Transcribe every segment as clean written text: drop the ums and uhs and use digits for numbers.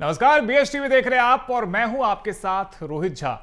नमस्कार, BS TV देख रहे हैं आप और मैं हूं आपके साथ रोहित झा।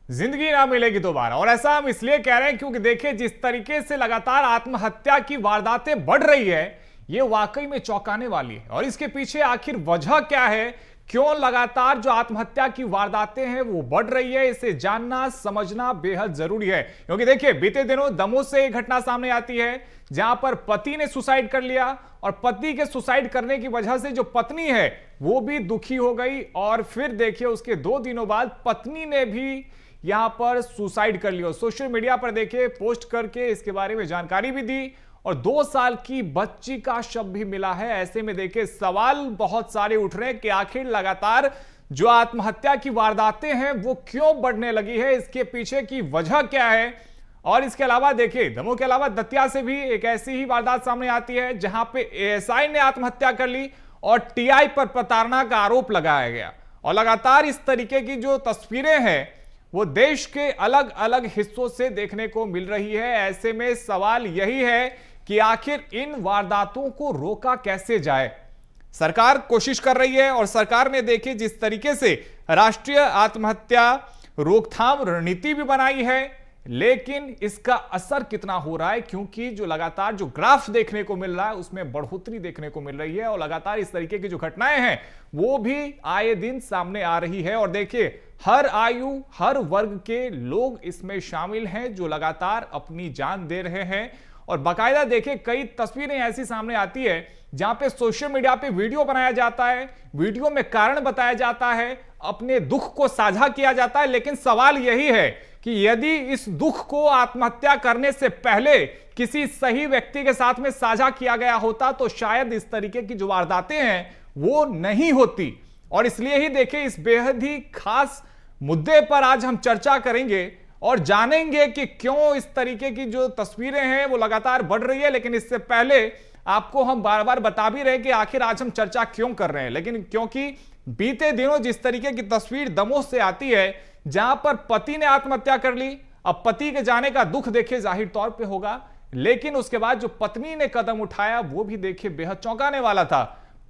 जिंदगी ना मिलेगी दोबारा, और ऐसा हम इसलिए कह रहे हैं क्योंकि देखिए जिस तरीके से लगातार आत्महत्या की वारदातें बढ़ रही है, ये वाकई में चौंकाने वाली है। और इसके पीछे आखिर वजह क्या है, क्यों लगातार जो आत्महत्या की वारदातें हैं वो बढ़ रही है, इसे जानना समझना बेहद जरूरी है। क्योंकि देखिए बीते दिनों दमोह से एक घटना सामने आती है जहां पर पति ने सुसाइड कर लिया, और पति के सुसाइड करने की वजह से जो पत्नी है वो भी दुखी हो गई, और फिर देखिए उसके 2 दिनों बाद पत्नी ने भी यहां पर सुसाइड कर लिया। सोशल मीडिया पर देखिए पोस्ट करके इसके बारे में जानकारी भी दी, और 2 साल की बच्ची का शव भी मिला है। ऐसे में देखिए सवाल बहुत सारे उठ रहे हैं कि आखिर लगातार जो आत्महत्या की वारदातें हैं वो क्यों बढ़ने लगी है, इसके पीछे की वजह क्या है। और इसके अलावा देखिए दमोह के अलावा दतिया से भी एक ऐसी ही वारदात सामने आती है जहां पे एएसआई ने आत्महत्या कर ली और टीआई पर प्रताड़ना का आरोप लगाया गया। और लगातार इस तरीके की जो तस्वीरें हैं वो देश के अलग अलग हिस्सों से देखने को मिल रही है। ऐसे में सवाल यही है कि आखिर इन वारदातों को रोका कैसे जाए। सरकार कोशिश कर रही है, और सरकार ने देखिए जिस तरीके से राष्ट्रीय आत्महत्या रोकथाम रणनीति भी बनाई है, लेकिन इसका असर कितना हो रहा है, क्योंकि जो लगातार जो ग्राफ देखने को मिल रहा है उसमें बढ़ोतरी देखने को मिल रही है, और लगातार इस तरीके की जो घटनाएं हैं वो भी आए दिन सामने आ रही है। और देखिए हर आयु हर वर्ग के लोग इसमें शामिल हैं जो लगातार अपनी जान दे रहे हैं। और बाकायदा देखिए कई तस्वीरें ऐसी सामने आती है जहां पे सोशल मीडिया पे वीडियो बनाया जाता है, वीडियो में कारण बताया जाता है, अपने दुख को साझा किया जाता है। लेकिन सवाल यही है कि यदि इस दुख को आत्महत्या करने से पहले किसी सही व्यक्ति के साथ में साझा किया गया होता तो शायद इस तरीके की जो वारदातें हैं वो नहीं होती। और इसलिए ही देखिए इस बेहद ही खास मुद्दे पर आज हम चर्चा करेंगे और जानेंगे कि क्यों इस तरीके की जो तस्वीरें हैं वो लगातार बढ़ रही है। लेकिन इससे पहले आपको हम बार बार बता भी रहे कि आखिर आज हम चर्चा क्यों कर रहे हैं। लेकिन क्योंकि बीते दिनों जिस तरीके की तस्वीर दमोह से आती है जहां पर पति ने आत्महत्या कर ली, अब पति के जाने का दुख देखिए जाहिर तौर पे होगा, लेकिन उसके बाद जो पत्नी ने कदम उठाया वो भी देखिए बेहद चौंकाने वाला था।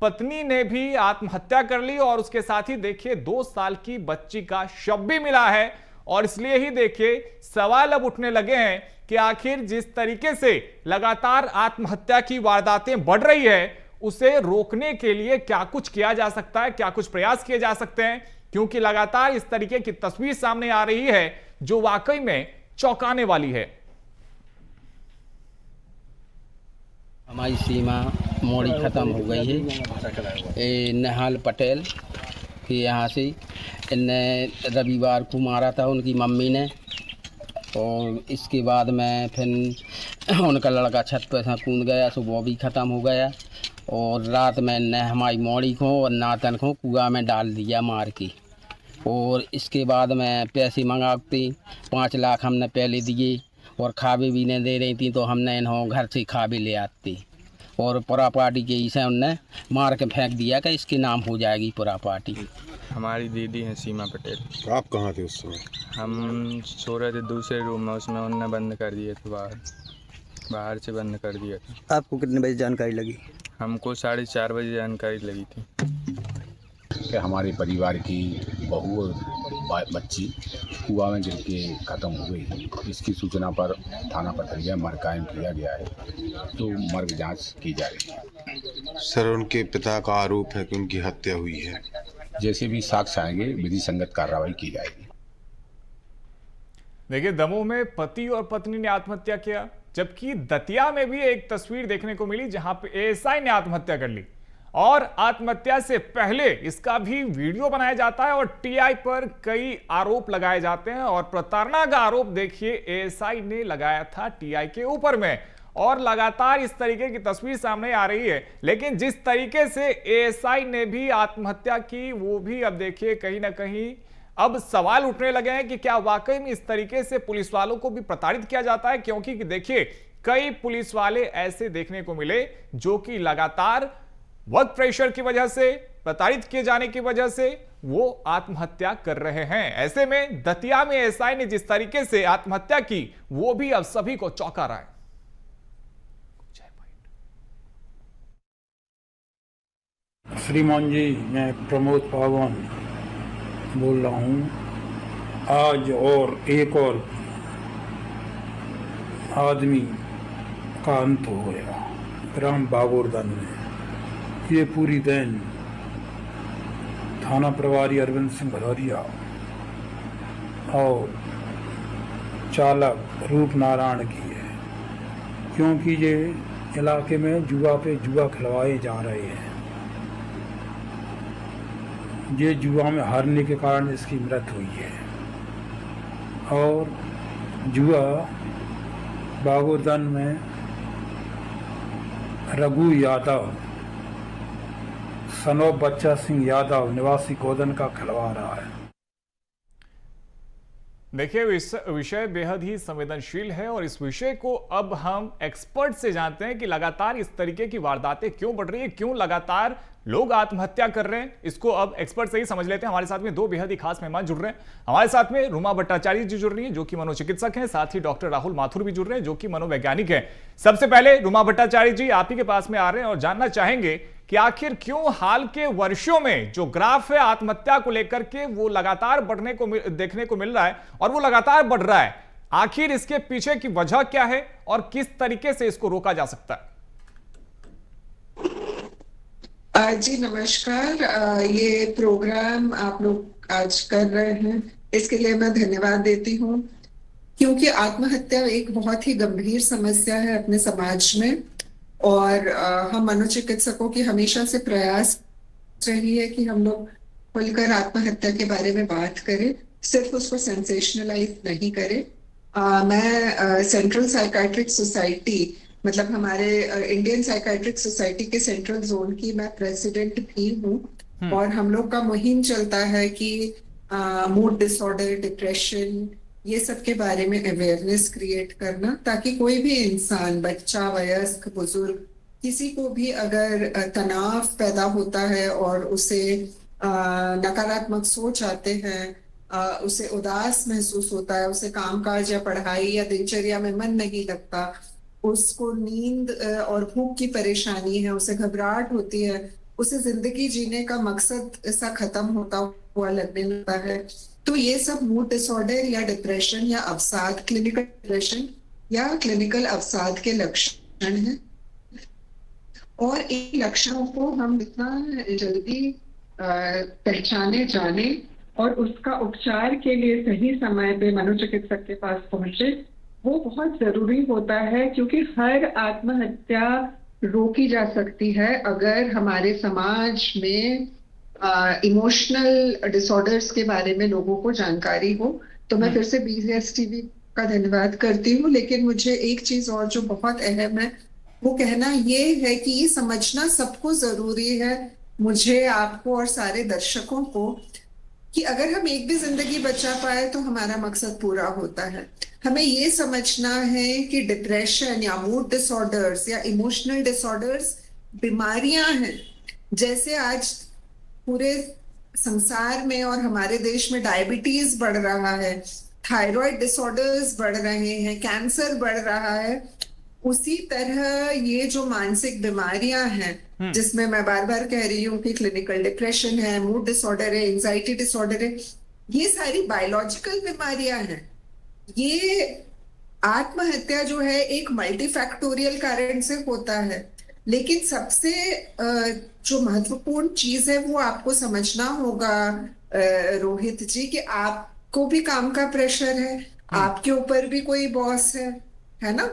पत्नी ने भी आत्महत्या कर ली, और उसके साथ ही देखिए 2 साल की बच्ची का शव भी मिला है। और इसलिए ही देखिए सवाल अब उठने लगे हैं कि आखिर जिस तरीके से लगातार आत्महत्या की वारदातें बढ़ रही है उसे रोकने के लिए क्या कुछ किया जा सकता है, क्या कुछ प्रयास किए जा सकते हैं, क्योंकि लगातार इस तरीके की तस्वीर सामने आ रही है जो वाकई में चौंकाने वाली है। हमारी सीमा मोड़ी ख़त्म हो गई है। निहाल पटेल के यहाँ से इनने रविवार को मारा था उनकी मम्मी ने, और इसके बाद में फिर उनका लड़का छत पर से कूद गया तो वो भी ख़त्म हो गया। और रात में ने हमारी मोड़ी को और नातन को कुआं में डाल दिया मार के। और इसके बाद में पैसे मंगाते 5 लाख हमने पहले दिए, और खावे भी नहीं दे रही थी तो हमने इन्हों घर से खावे ले आते, और प्रॉपर्टी के इसे उनने मार के फेंक दिया कि इसके नाम हो जाएगी प्रॉपर्टी। हमारी दीदी हैं सीमा पटेल। आप कहाँ थे उस समय? हम सो रहे थे दूसरे रूम में, उसमें उनने बंद कर दिए थे, बाहर से बंद कर दिया था। आपको कितने बजे जानकारी लगी? हमको 4:30 बजे जानकारी लगी थी कि हमारे परिवार की बहू और बच्ची कुआं में गिर के ख़त्म हो गई। इसकी सूचना पर थाना पथरिया मर्ग कायम किया गया है, तो मर्ग जांच की जा रही है। सर, उनके पिता का आरोप है कि उनकी हत्या हुई है। जैसे भी साक्ष्य आएंगे विधि संगत कार्रवाई की जाएगी। देखिए दमोह में पति और पत्नी ने आत्महत्या किया, जबकि दतिया में भी एक तस्वीर देखने को मिली जहां पे एएसआई ने आत्महत्या कर ली, और आत्महत्या से पहले इसका भी वीडियो बनाया जाता है और टीआई पर कई आरोप लगाए जाते हैं। और प्रताड़ना का आरोप देखिए एएसआई ने लगाया था टीआई के ऊपर में, और लगातार इस तरीके की तस्वीर सामने आ रही है। लेकिन जिस तरीके से एएसआई ने भी आत्महत्या की वो भी अब देखिए कहीं ना कहीं अब सवाल उठने लगे हैं कि क्या वाकई में इस तरीके से पुलिस वालों को भी प्रताड़ित किया जाता है। क्योंकि देखिए कई पुलिस वाले ऐसे देखने को मिले जो कि लगातार वर्क प्रेशर की वजह से, प्रताड़ित किए जाने की वजह से वो आत्महत्या कर रहे हैं। ऐसे में दतिया में एएसआई ने जिस तरीके से आत्महत्या की वो भी अब सभी को चौंका रहा है। श्रीमान जी, मैं प्रमोद पावन बोल रहा हूँ। आज और एक और आदमी का अंत हो गया ग्राम बागोरदान में। ये पूरी दिन थाना प्रभारी अरविंद सिंह भदौरिया और चालक रूप नारायण की है, क्योंकि ये इलाके में जुआ पे जुआ खिलवाए जा रहे हैं। ये जुआ में हारने के कारण इसकी मृत्यु हुई है। और जुआ बागोरदान में रघु यादव सनोब बच्चा सिंह यादव निवासी गोदन का खिलवा रहा है। देखिए, विषय बेहद ही संवेदनशील है और इस विषय को अब हम एक्सपर्ट से जानते हैं कि लगातार इस तरीके की वारदातें क्यों बढ़ रही है, क्यों लगातार लोग आत्महत्या कर रहे हैं। इसको अब एक्सपर्ट से ही समझ लेते हैं। हमारे साथ में दो बेहद ही खास मेहमान जुड़ रहे हैं। हमारे साथ में रुमा भट्टाचार्य जी जुड़ रही हैं, जो कि मनोचिकित्सक हैं। साथ ही डॉक्टर राहुल माथुर भी जुड़ रहे हैं, जो कि मनोवैज्ञानिक हैं। सबसे पहले रुमा भट्टाचार्य जी, आप ही के पास में आ रहे हैं और जानना चाहेंगे कि आखिर क्यों हाल के वर्षों में जो ग्राफ है आत्महत्या को लेकर के वो लगातार बढ़ने को देखने को मिल रहा है और वो लगातार बढ़ रहा है। आखिर इसके पीछे की वजह क्या है और किस तरीके से इसको रोका जा सकता है? जी नमस्कार। ये प्रोग्राम आप लोग आज कर रहे हैं, इसके लिए मैं धन्यवाद देती हूँ, क्योंकि आत्महत्या एक बहुत ही गंभीर समस्या है अपने समाज में। और हम मनोचिकित्सकों की हमेशा से प्रयास रही है कि हम लोग खुलकर आत्महत्या के बारे में बात करें, सिर्फ उसको सेंसेशनलाइज नहीं करें। मैं सेंट्रल साइकाट्रिक सोसाइटी, मतलब हमारे इंडियन साइकाट्रिक सोसाइटी के सेंट्रल जोन की मैं प्रेसिडेंट भी हूँ। और हम लोग का मुहिम चलता है कि मूड डिसऑर्डर, डिप्रेशन, ये सब के बारे में अवेयरनेस क्रिएट करना, ताकि कोई भी इंसान, बच्चा, वयस्क, बुजुर्ग, किसी को भी अगर तनाव पैदा होता है और उसे नकारात्मक सोच आते हैं, उसे उदास महसूस होता है, उसे कामकाज या पढ़ाई या दिनचर्या में मन नहीं लगता, उसको नींद और भूख की परेशानी है, उसे घबराहट होती है, उसे जिंदगी जीने का मकसद ऐसा खत्म होता हुआ लगने लगता है, तो ये सब मूड डिसऑर्डर या डिप्रेशन या अवसाद, क्लिनिकल डिप्रेशन या क्लिनिकल अवसाद के लक्षण हैं। और इन लक्षणों को हम इतना जल्दी पहचाने, जाने और उसका उपचार के लिए सही समय पे मनोचिकित्सक के पास पहुंचे, वो बहुत जरूरी होता है। क्योंकि हर आत्महत्या रोकी जा सकती है अगर हमारे समाज में इमोशनल डिसऑर्डर्स के बारे में लोगों को जानकारी हो। तो मैं फिर से BCS TV का धन्यवाद करती हूँ। लेकिन मुझे एक चीज और जो बहुत अहम है वो कहना ये है कि ये समझना सबको जरूरी है, मुझे, आपको और सारे दर्शकों को, कि अगर हम एक भी जिंदगी बचा पाए तो हमारा मकसद पूरा होता है। हमें ये समझना है कि डिप्रेशन या मूड डिसऑर्डर्स या इमोशनल डिसऑर्डर्स बीमारियां हैं। जैसे आज पूरे संसार में और हमारे देश में डायबिटीज बढ़ रहा है, थायराइड डिसऑर्डर्स बढ़ रहे हैं, कैंसर बढ़ रहा है, उसी तरह ये जो मानसिक बीमारियां हैं, जिसमें मैं बार बार कह रही हूँ कि क्लिनिकल डिप्रेशन है, मूड डिसऑर्डर है, एंजाइटी डिसऑर्डर है, ये सारी बायोलॉजिकल बीमारियां हैं। ये आत्महत्या जो है एक मल्टीफैक्टोरियल कारण से होता है। लेकिन सबसे जो महत्वपूर्ण चीज है वो आपको समझना होगा रोहित जी, कि आपको भी काम का प्रेशर है, आपके ऊपर भी कोई बॉस है ना।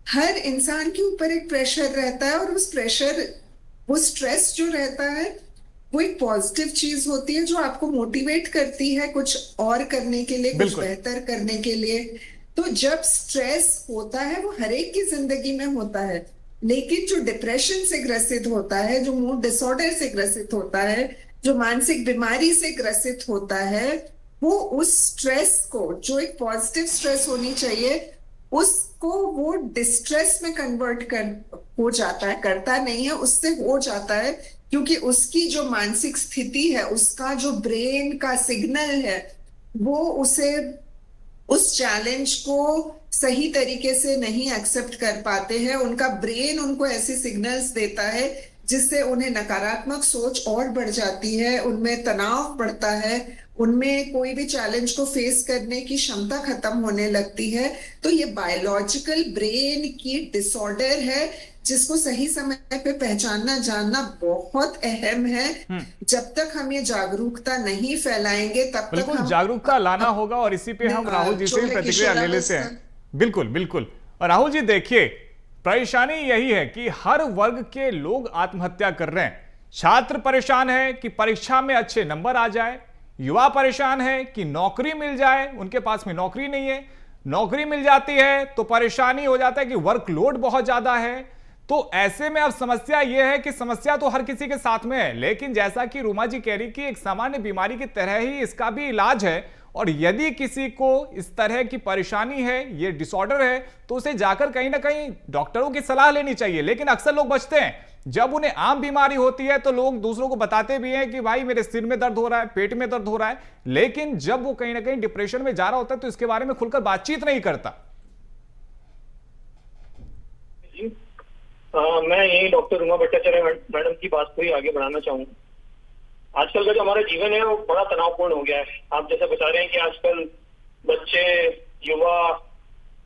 हर इंसान के ऊपर एक प्रेशर रहता है और उस प्रेशर, वो स्ट्रेस जो रहता है वो एक पॉजिटिव चीज होती है जो आपको मोटिवेट करती है कुछ और करने के लिए, कुछ बेहतर करने के लिए। तो जब स्ट्रेस होता है वो हर एक की जिंदगी में होता है, लेकिन जो डिप्रेशन से ग्रसित होता है, जो मूड डिसऑर्डर से ग्रसित होता है, जो मानसिक बीमारी से ग्रसित होता है, वो उस स्ट्रेस को, जो एक पॉजिटिव स्ट्रेस होनी चाहिए, उसको वो डिस्ट्रेस में कन्वर्ट हो जाता है, करता नहीं है, उससे हो जाता है। क्योंकि उसकी जो मानसिक स्थिति है, उसका जो ब्रेन का सिग्नल है, वो उसे, उस चैलेंज को सही तरीके से नहीं एक्सेप्ट कर पाते हैं। उनका ब्रेन उनको ऐसे सिग्नल्स देता है जिससे उन्हें नकारात्मक सोच और बढ़ जाती है, उनमें तनाव बढ़ता है, उनमें कोई भी चैलेंज को फेस करने की क्षमता खत्म होने लगती है। तो ये बायोलॉजिकल ब्रेन की डिसऑर्डर है जिसको सही समय पे पहचानना जानना बहुत अहम है। जब तक हम ये जागरूकता नहीं फैलाएंगे तब तक बिल्कुल हम जागरूकता लाना होगा, और इसी पे हम राहुल जी से भी प्रतिक्रिया ले लेते हैं। बिल्कुल बिल्कुल। और राहुल जी देखिए, परेशानी यही है कि हर वर्ग के लोग आत्महत्या कर रहे हैं। छात्र परेशान है कि परीक्षा में अच्छे नंबर आ जाए, युवा परेशान है कि नौकरी मिल जाए, उनके पास में नौकरी नहीं है, नौकरी मिल जाती है तो परेशानी हो जाता है कि वर्कलोड बहुत ज्यादा है। तो ऐसे में अब समस्या यह है कि समस्या तो हर किसी के साथ में है, लेकिन जैसा कि रूमा जी कह रही कि एक सामान्य बीमारी की तरह ही इसका भी इलाज है, और यदि किसी को इस तरह की परेशानी है, ये डिसऑर्डर है, तो उसे जाकर कहीं ना कहीं डॉक्टरों की सलाह लेनी चाहिए। लेकिन अक्सर लोग बचते हैं, जब उन्हें आम बीमारी होती है तो लोग दूसरों को बताते भी हैं कि भाई मेरे सिर में दर्द हो रहा है, पेट में दर्द हो रहा है, लेकिन जब वो कहीं ना कहीं डिप्रेशन में जा रहा होता है तो इसके बारे में खुलकर बातचीत नहीं करता। मैं यही डॉक्टर रूमा भट्टाचार्य मैडम की बात को ही आगे बढ़ाना चाहूंगा। आजकल का जो हमारा जीवन है वो बड़ा तनावपूर्ण हो गया है। आप जैसे बता रहे हैं कि आजकल बच्चे, युवा,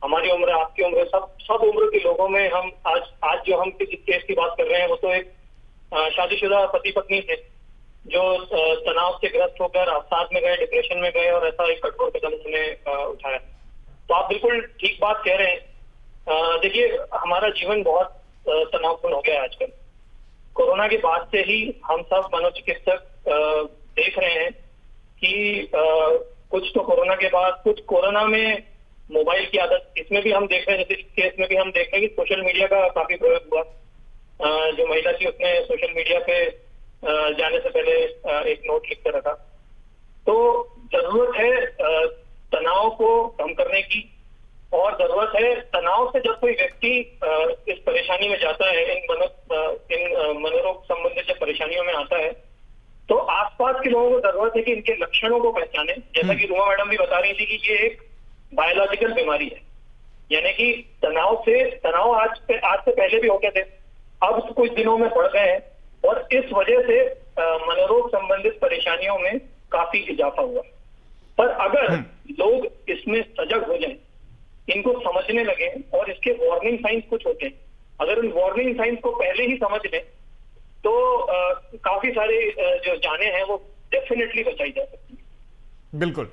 हमारी उम्र, आपकी उम्र, सब उम्र के लोगों में हम आज जो हम किस केस की बात कर रहे हैं वो तो एक शादीशुदा पति पत्नी थे जो तनाव से ग्रस्त होकर साथ में गए, डिप्रेशन में गए और ऐसा एक कठोर कदम उन्होंने उठाया। तो आप बिल्कुल ठीक बात कह रहे हैं। देखिए, हमारा जीवन बहुत तनावपूर्ण हो गया है आजकल। कोरोना के बाद से ही हम सब मनोचिकित्सक देख रहे हैं कि कुछ तो कोरोना के बाद, कुछ कोरोना में मोबाइल की आदत, इसमें भी हम देख रहे हैं, जैसे इस केस में भी हम देख रहे हैं कि सोशल मीडिया का काफी प्रयोग हुआ। जो महिला थी उसने सोशल मीडिया पे जाने से पहले एक नोट लिख कर रखा। तो जरूरत है तनाव को कम करने की, और जरूरत है तनाव से जब कोई व्यक्ति इस परेशानी में जाता है, इन मनोरोग संबंधित जब परेशानियों में आता है, तो आसपास के लोगों को जरूरत है कि इनके लक्षणों को पहचाने। जैसा कि रूमा मैडम भी बता रही थी कि ये एक बायोलॉजिकल बीमारी है, यानी कि तनाव आज से पहले भी होते थे, अब कुछ दिनों में बढ़ गए हैं, और इस वजह से मनोरोग संबंधित परेशानियों में काफी इजाफा हुआ। पर अगर लोग इसमें सजग हो जाएं, इनको समझने लगे, और इसके वार्निंग साइंस कुछ होते हैं, अगर उन वार्निंग साइंस को पहले ही समझ लें तो काफी सारे जो जाने हैं वो डेफिनेटली बचाई जा सकती है। बिल्कुल।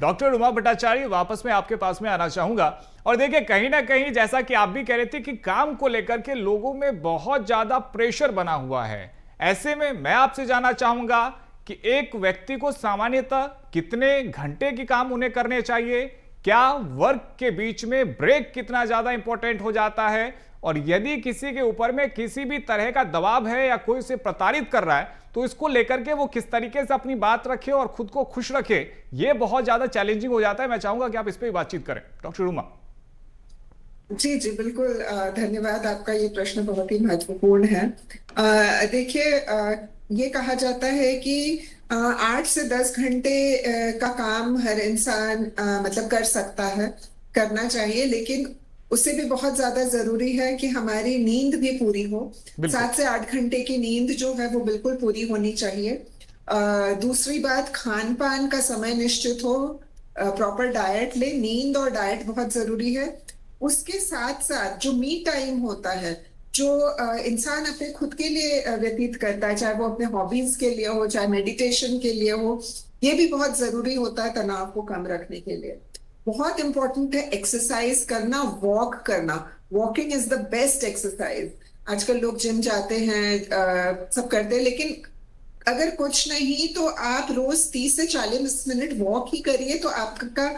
डॉक्टर रूमा भट्टाचार्य, वापस मैं आपके पास में आना चाहूंगा। और देखिए, कहीं ना कहीं जैसा कि आप भी कह रहे थे कि काम को लेकर के लोगों में बहुत ज्यादा प्रेशर बना हुआ है, ऐसे में मैं आपसे जानना चाहूंगा कि एक व्यक्ति को सामान्यतः कितने घंटे की काम उन्हें करने चाहिए, क्या वर्क के बीच में ब्रेक कितना ज्यादा इंपॉर्टेंट हो जाता है, और यदि किसी के ऊपर में किसी भी तरह का दबाव है या कोई उसे प्रताड़ित कर रहा है तो इसको लेकर के वो किस तरीके से अपनी बात रखे और खुद को खुश रखे, ये बहुत ज्यादा चैलेंजिंग हो जाता है। मैं चाहूंगा कि आप इस पे बातचीत करें, डॉक्टर रूमा। जी जी बिल्कुल, धन्यवाद। आपका ये प्रश्न बहुत ही महत्वपूर्ण है। देखिए, ये कहा जाता है कि 8 से 10 घंटे का काम हर इंसान मतलब कर सकता है, करना चाहिए, लेकिन उससे भी बहुत ज्यादा जरूरी है कि हमारी नींद भी पूरी हो। 7 से 8 घंटे की नींद जो है वो बिल्कुल पूरी होनी चाहिए। दूसरी बात, खान पान का समय निश्चित हो, प्रॉपर डाइट ले। नींद और डाइट बहुत जरूरी है। उसके साथ साथ जो मी टाइम होता है, जो इंसान अपने खुद के लिए व्यतीत करता है, चाहे वो अपने हॉबीज के लिए हो, चाहे मेडिटेशन के लिए हो, ये भी बहुत जरूरी होता है तनाव को कम रखने के लिए। बहुत इंपॉर्टेंट है एक्सरसाइज करना, वॉक करना। Walking is the best exercise. आजकल लोग जिम जाते हैं, सब करते हैं, लेकिन अगर कुछ नहीं तो आप रोज 30 से 40 मिनट वॉक ही करिए, तो आपका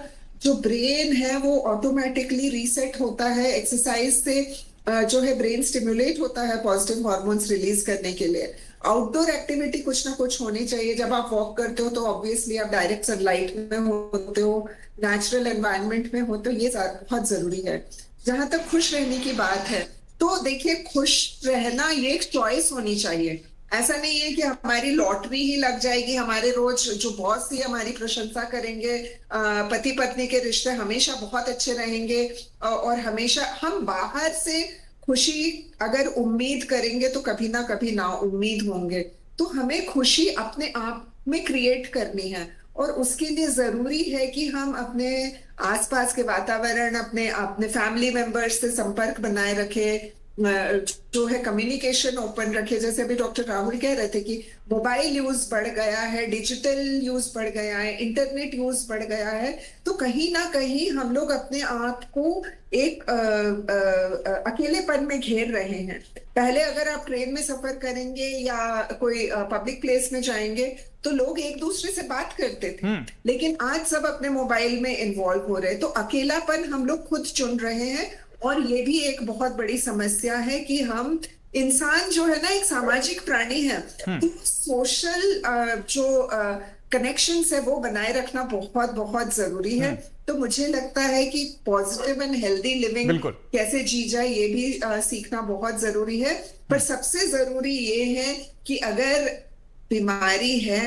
जो ब्रेन है वो ऑटोमेटिकली रीसेट होता है। एक्सरसाइज से जो है ब्रेन स्टिमुलेट होता है पॉजिटिव हार्मोन्स रिलीज करने के लिए। आउटडोर एक्टिविटी कुछ ना कुछ होनी चाहिए। जब आप वॉक करते हो तो ऑब्वियसली आप डायरेक्ट सनलाइट में होते हो, नेचुरल एनवायरनमेंट में होते हो, ये बहुत जरूरी है। जहां तक खुश रहने की बात है, तो देखिए, खुश रहना ये एक चॉइस होनी चाहिए। ऐसा नहीं है कि हमारी लॉटरी ही लग जाएगी, हमारे रोज जो बॉस ही हमारी प्रशंसा करेंगे, पति पत्नी के रिश्ते हमेशा बहुत अच्छे रहेंगे, और हमेशा हम बाहर से खुशी अगर उम्मीद करेंगे तो कभी ना कभी ना उम्मीद होंगे। तो हमें खुशी अपने आप में क्रिएट करनी है, और उसके लिए जरूरी है कि हम अपने आसपास के वातावरण, अपने अपने फैमिली मेंबर्स से संपर्क बनाए रखें, जो है कम्युनिकेशन ओपन रखे। जैसे अभी डॉक्टर राहुल कह रहे थे कि मोबाइल यूज बढ़ गया है, डिजिटल यूज बढ़ गया है, इंटरनेट यूज बढ़ गया है, तो कहीं ना कहीं हम लोग अपने आप को एक अकेलेपन में घेर रहे हैं। पहले अगर आप ट्रेन में सफर करेंगे या कोई पब्लिक प्लेस में जाएंगे तो लोग एक दूसरे से बात करते थे, लेकिन आज सब अपने मोबाइल में इन्वॉल्व हो रहे हैं, तो अकेलापन हम लोग खुद चुन रहे हैं। और ये भी एक बहुत बड़ी समस्या है कि हम इंसान जो है ना एक सामाजिक प्राणी है, तो सोशल जो कनेक्शंस है वो बनाए रखना बहुत बहुत जरूरी है। तो मुझे लगता है कि पॉजिटिव एंड हेल्दी लिविंग कैसे जी जाए ये भी सीखना बहुत जरूरी है। पर सबसे जरूरी ये है कि अगर बीमारी है,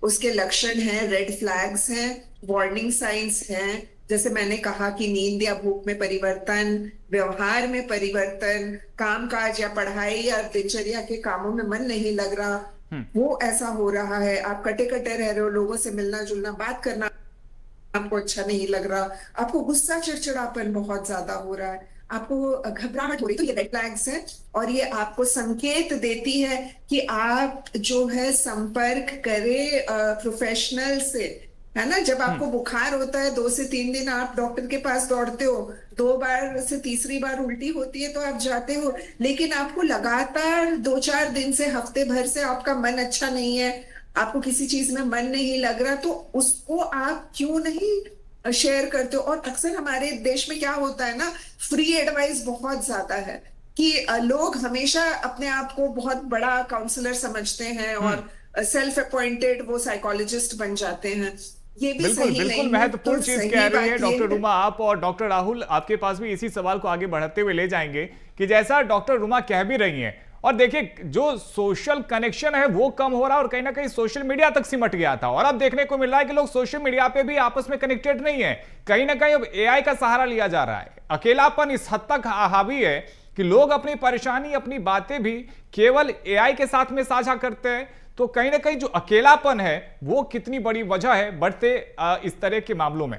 उसके लक्षण हैं, रेड फ्लैग्स हैं, वार्निंग साइंस हैं, जैसे मैंने कहा कि नींद या भूख में परिवर्तन, व्यवहार में परिवर्तन, कामकाज या पढ़ाई या दिनचर्या के कामों में मन नहीं लग रहा, वो ऐसा हो रहा है, आप कटे कटे रह रहे हो, लोगों से मिलना जुलना बात करना आपको अच्छा नहीं लग रहा, आपको गुस्सा चिड़चिड़ापन बहुत ज्यादा हो रहा है, आपको घबराहट हो रही, तो ये रेड फ्लैग्स है और ये आपको संकेत देती है कि आप जो है संपर्क करें प्रोफेशनल से, है ना। जब आपको बुखार होता है 2 से 3 दिन आप डॉक्टर के पास दौड़ते हो, 2 बार से तीसरी बार उल्टी होती है तो आप जाते हो, लेकिन आपको लगातार 2-4 दिन से, हफ्ते भर से आपका मन अच्छा नहीं है, आपको किसी चीज में मन नहीं लग रहा, तो उसको आप क्यों नहीं शेयर करते हो। और अक्सर हमारे देश में क्या होता है ना, फ्री एडवाइस बहुत ज्यादा है कि लोग हमेशा अपने आप को बहुत बड़ा काउंसलर समझते हैं और सेल्फ अपॉइंटेड वो साइकोलॉजिस्ट बन जाते हैं। ये भी बिल्कुल बिल्कुल महत्वपूर्ण चीज कह रही है डॉक्टर रुमा आप, और डॉक्टर राहुल आपके पास भी इसी सवाल को आगे बढ़ाते हुए ले जाएंगे कि जैसा डॉक्टर रुमा कह भी रही हैं, और देखिए जो सोशल कनेक्शन है वो कम हो रहा है और कहीं ना कहीं सोशल मीडिया तक सिमट गया था, और अब देखने को मिल रहा है कि लोग सोशल मीडिया पे भी आपस में कनेक्टेड नहीं है, कहीं ना कहीं अब एआई का सहारा लिया जा रहा है। अकेलापन इस हद तक हावी है कि लोग अपनी परेशानी, अपनी बातें भी केवल एआई के साथ में साझा करते हैं। तो कहीं ना कहीं जो अकेलापन है वो कितनी बड़ी वजह है बढ़ते इस तरह के मामलों में।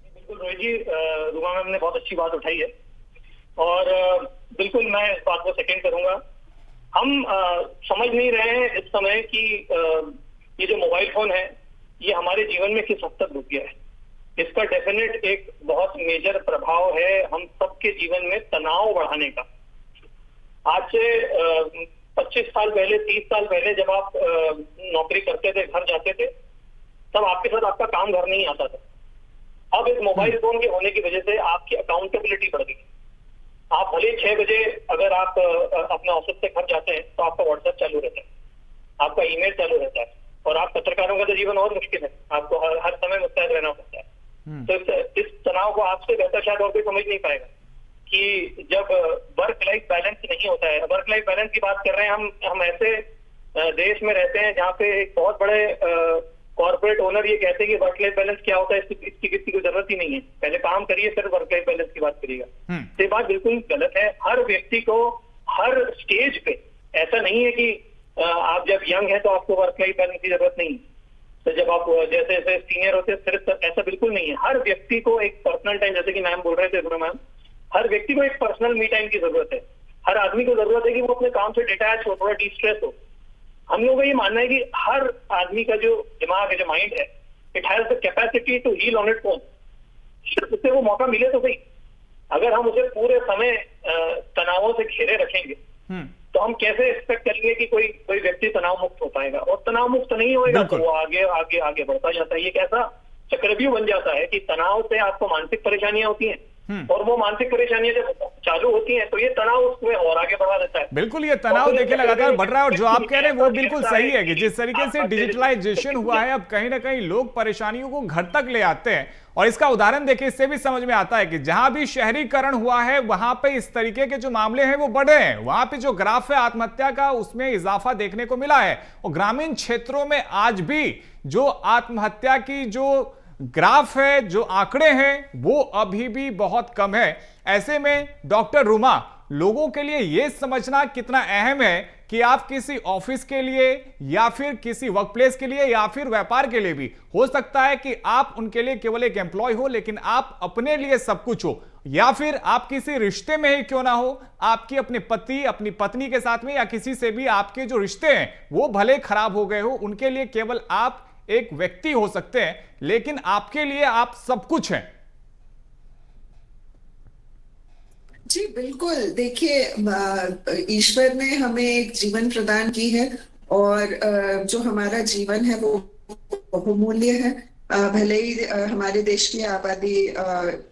बिल्कुल रोहित जी, रुमा मैम ने बहुत अच्छी बात उठाई है और बिल्कुल मैं इस बात को सेकंड करूंगा। हम समझ नहीं रहे हैं इस समय कि ये जो मोबाइल फोन है ये हमारे जीवन में किस हद तक घुस गया है। इसका डेफिनेट एक बहुत मेजर प्रभाव है हम सबके जीवन में तनाव बढ़ाने का। आज से 25 साल पहले, 30 साल पहले जब आप नौकरी करते थे, घर जाते थे, तब आपके साथ आपका काम घर नहीं आता था। अब इस मोबाइल फोन के होने की वजह से आपकी अकाउंटेबिलिटी बढ़ गई। आप भले 6 बजे अगर आप अपने ऑफिस से घर जाते हैं तो आपका व्हाट्सएप चालू रहता है, आपका ईमेल चालू रहता है, और आप पत्रकारों का तो जीवन और मुश्किल है, आपको हर समय मुस्तैद रहना पड़ता है। तो इस तनाव को आपसे बेहतर शायद और कोई समझ नहीं पाएगा कि जब वर्क लाइफ बैलेंस नहीं होता है। वर्क लाइफ बैलेंस की बात कर रहे हैं हम ऐसे देश में रहते हैं जहाँ पे एक बहुत बड़े कॉर्पोरेट ओनर ये कहते हैं कि वर्क लाइफ बैलेंस क्या होता है इसकी किसी को जरूरत ही नहीं है, पहले काम करिए फिर वर्क लाइफ बैलेंस की बात करिएगा। ये बात बिल्कुल गलत है। हर व्यक्ति को हर स्टेज पे, ऐसा नहीं है कि आप जब यंग है तो आपको वर्क लाइफ बैलेंस की जरूरत नहीं, तो जब आप जैसे जैसे सीनियर होते हैं फिर ऐसा बिल्कुल नहीं है। हर व्यक्ति को एक पर्सनल टाइम, जैसे कि मैम बोल रहे थे मैम, हर व्यक्ति को एक पर्सनल मी टाइम की जरूरत है। हर आदमी को जरूरत है कि वो अपने काम से डिटैच हो, थोड़ा डिस्ट्रेस हो। हम लोगों का ये मानना है कि हर आदमी का जो दिमाग है, जो माइंड है, it has the capacity to heal on its own. उससे वो मौका मिले तो सही। अगर हम उसे पूरे समय तनावों से घेरे रखेंगे तो हम कैसे एक्सपेक्ट करेंगे कि कोई व्यक्ति तनाव मुक्त हो पाएगा। और तनाव मुक्त नहीं होएगा तो वो आगे आगे आगे बढ़ता जाता है। ये कैसा चक्रव्यूह बन जाता है कि तनाव से आपको मानसिक परेशानियां होती हैं, और वो मानसिक परेशानियां जब चालू होती हैं तो ये तनाव उसमें और आगे बढ़ा देता है। बिल्कुल, ये तनाव देखिए लगातार बढ़ रहा है, और जो आप कह रहे हैं वो बिल्कुल सही है कि जिस तरीके से डिजिटलाइजेशन हुआ है, अब कहीं ना कहीं लोग परेशानियों को घर तक ले आते हैं। और इसका उदाहरण देखिए, इससे भी समझ में आता है कि जहां भी शहरीकरण हुआ है वहां पे इस तरीके के जो मामले हैं वो बढ़े हैं। वहां पे जो ग्राफ है आत्महत्या का, उसमें इजाफा देखने को मिला है। और ग्रामीण क्षेत्रों में आज भी जो आत्महत्या की जो ग्राफ है, जो आंकड़े हैं वो अभी भी बहुत कम है। ऐसे में डॉक्टर रुमा, लोगों के लिए यह समझना कितना अहम है कि आप किसी ऑफिस के लिए या फिर किसी वर्क प्लेस के लिए या फिर व्यापार के लिए भी, हो सकता है कि आप उनके लिए केवल एक एम्प्लॉय हो, लेकिन आप अपने लिए सब कुछ हो, या फिर आप किसी रिश्ते में ही क्यों ना हो, आपकी अपने पति अपनी पत्नी के साथ में या किसी से भी आपके जो रिश्ते हैं वो भले खराब हो गए हो, उनके लिए केवल आप एक व्यक्ति हो सकते हैं, लेकिन आपके लिए आप सब कुछ हैं। जी बिल्कुल, देखिए ईश्वर ने हमें एक जीवन प्रदान की है और जो हमारा जीवन है वो बहुमूल्य है। भले ही हमारे देश की आबादी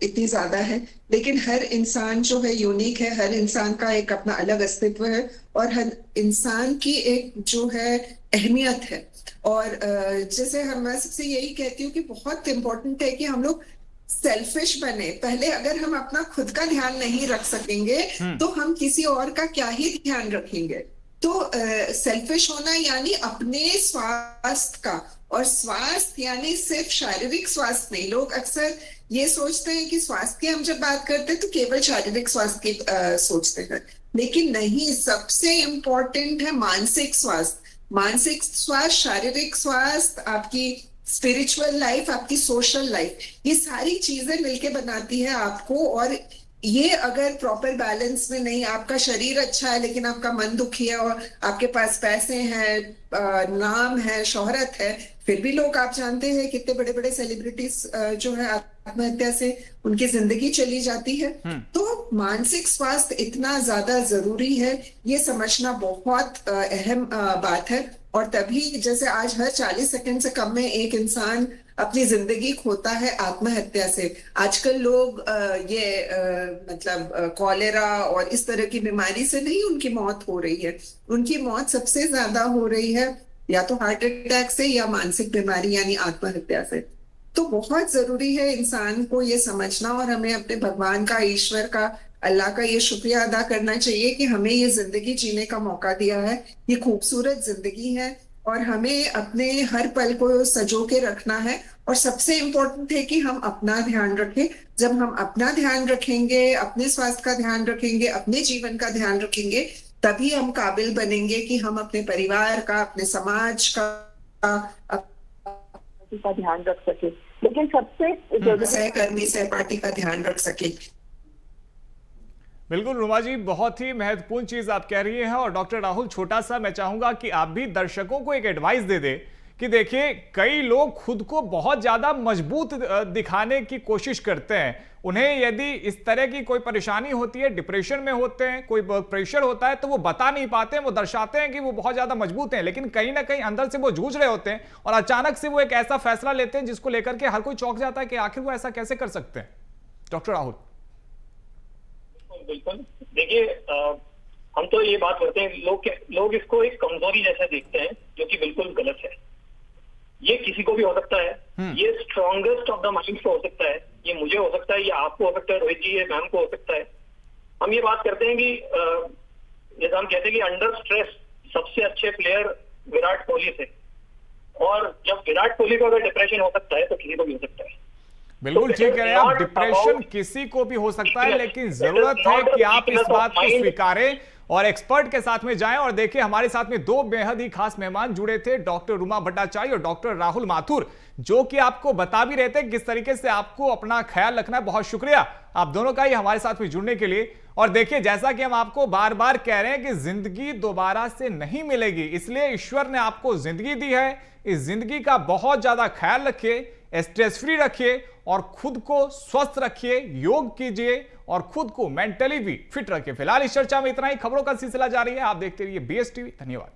इतनी ज्यादा है, लेकिन हर इंसान जो है यूनिक है, हर इंसान का एक अपना अलग अस्तित्व है और हर इंसान की एक जो है अहमियत है। और जैसे मैं सबसे यही कहती हूँ कि बहुत इम्पोर्टेंट है कि हम लोग सेल्फिश बने। पहले अगर हम अपना खुद का ध्यान नहीं रख सकेंगे तो हम किसी और का क्या ही ध्यान रखेंगे। तो सेल्फिश होना यानी अपने स्वास्थ्य का, और स्वास्थ्य यानी सिर्फ शारीरिक स्वास्थ्य नहीं। लोग अक्सर ये सोचते हैं कि स्वास्थ्य की हम जब बात करते हैं तो केवल शारीरिक स्वास्थ्य की सोचते हैं, लेकिन नहीं, सबसे इम्पोर्टेंट है मानसिक स्वास्थ्य। मानसिक स्वास्थ्य, शारीरिक स्वास्थ्य, आपकी स्पिरिचुअल लाइफ, आपकी सोशल लाइफ, ये सारी चीजें मिलके बनाती है आपको। और ये अगर प्रॉपर बैलेंस में नहीं, आपका शरीर अच्छा है लेकिन आपका मन दुखी है और आपके पास पैसे हैं, नाम है, शोहरत है, फिर भी लोग, आप जानते हैं कितने बड़े बड़े सेलिब्रिटीज जो है आत्महत्या से उनकी जिंदगी चली जाती है। तो मानसिक स्वास्थ्य इतना ज्यादा जरूरी है, ये समझना बहुत अहम बात है। और तभी जैसे आज हर 40 सेकंड से कम में एक इंसान अपनी जिंदगी खोता है आत्महत्या से। आजकल लोग मतलब कॉलेरा और इस तरह की बीमारी से नहीं उनकी मौत हो रही है, उनकी मौत सबसे ज्यादा हो रही है या तो हार्ट अटैक से या मानसिक बीमारी यानी आत्महत्या से। तो बहुत जरूरी है इंसान को ये समझना, और हमें अपने भगवान का, ईश्वर का, अल्लाह का ये शुक्रिया अदा करना चाहिए कि हमें ये जिंदगी जीने का मौका दिया है। ये खूबसूरत जिंदगी है और हमें अपने हर पल को सजो के रखना है। और सबसे इम्पोर्टेंट है कि हम अपना ध्यान रखें। जब हम अपना ध्यान रखेंगे, अपने स्वास्थ्य का ध्यान रखेंगे, अपने जीवन का ध्यान रखेंगे, तभी हम काबिल बनेंगे कि हम अपने परिवार का, अपने समाज का ध्यान रख सके। लेकिन सबसे सहकर्मी, सहपाठी का ध्यान रख सके। बिल्कुल रुमा जी, बहुत ही महत्वपूर्ण चीज आप कह रही हैं। और डॉक्टर राहुल, छोटा सा मैं चाहूंगा कि आप भी दर्शकों को एक एडवाइस दे दें कि देखिए, कई लोग खुद को बहुत ज्यादा मजबूत दिखाने की कोशिश करते हैं। उन्हें यदि इस तरह की कोई परेशानी होती है, डिप्रेशन में होते हैं, कोई प्रेशर होता है, तो वो बता नहीं पाते हैं। वो दर्शाते हैं कि वो बहुत ज्यादा मजबूत हैं, लेकिन कहीं ना कहीं अंदर से वो जूझ रहे होते हैं और अचानक से वो एक ऐसा फैसला लेते हैं जिसको लेकर के हर कोई चौंक जाता है कि आखिर वो ऐसा कैसे कर सकते हैं। डॉक्टर राहुल। बिल्कुल, देखिए हम तो ये बात करते हैं, लोग इसको एक कमजोरी जैसा देखते हैं, जो कि बिल्कुल गलत है। ये किसी को भी हो सकता है, ये स्ट्रॉन्गेस्ट ऑफ द माइंड को हो सकता है, ये मुझे हो सकता है, ये आपको हो सकता है, रोहित जी, ये मैम को हो सकता है। हम ये बात करते हैं कि जैसे हम कहते हैं कि अंडर स्ट्रेस सबसे अच्छे प्लेयर विराट कोहली थे, और जब विराट कोहली को अगर डिप्रेशन हो सकता है तो किसी को भी हो सकता है। बिल्कुल ठीक कह रहे हैं आप, डिप्रेशन किसी को भी हो सकता है, लेकिन जरूरत है कि आप इस बात को स्वीकारें और एक्सपर्ट के साथ में जाएं। और देखिए, हमारे साथ में दो बेहद ही खास मेहमान जुड़े थे, डॉक्टर रुमा भट्टाचार्य और डॉक्टर राहुल माथुर, जो कि आपको बता भी रहे थे किस तरीके से आपको अपना ख्याल रखना है। बहुत शुक्रिया आप दोनों का ही हमारे साथ में जुड़ने के लिए। और देखिए, जैसा कि हम आपको बार बार कह रहे हैं कि जिंदगी दोबारा से नहीं मिलेगी, इसलिए ईश्वर ने आपको जिंदगी दी है। इस जिंदगी का बहुत ज्यादा ख्याल रखिए, स्ट्रेस फ्री रखिए और खुद को स्वस्थ रखिए, योग कीजिए और खुद को मेंटली भी फिट रखिए। फिलहाल इस चर्चा में इतना ही। खबरों का सिलसिला जारी है, आप देखते रहिए BS TV। धन्यवाद।